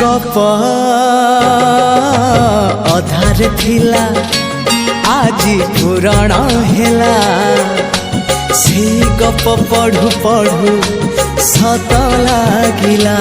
गप अधार थिला आजी पुराण हेला से गप पढ़ु पढ़ु सत लागिला।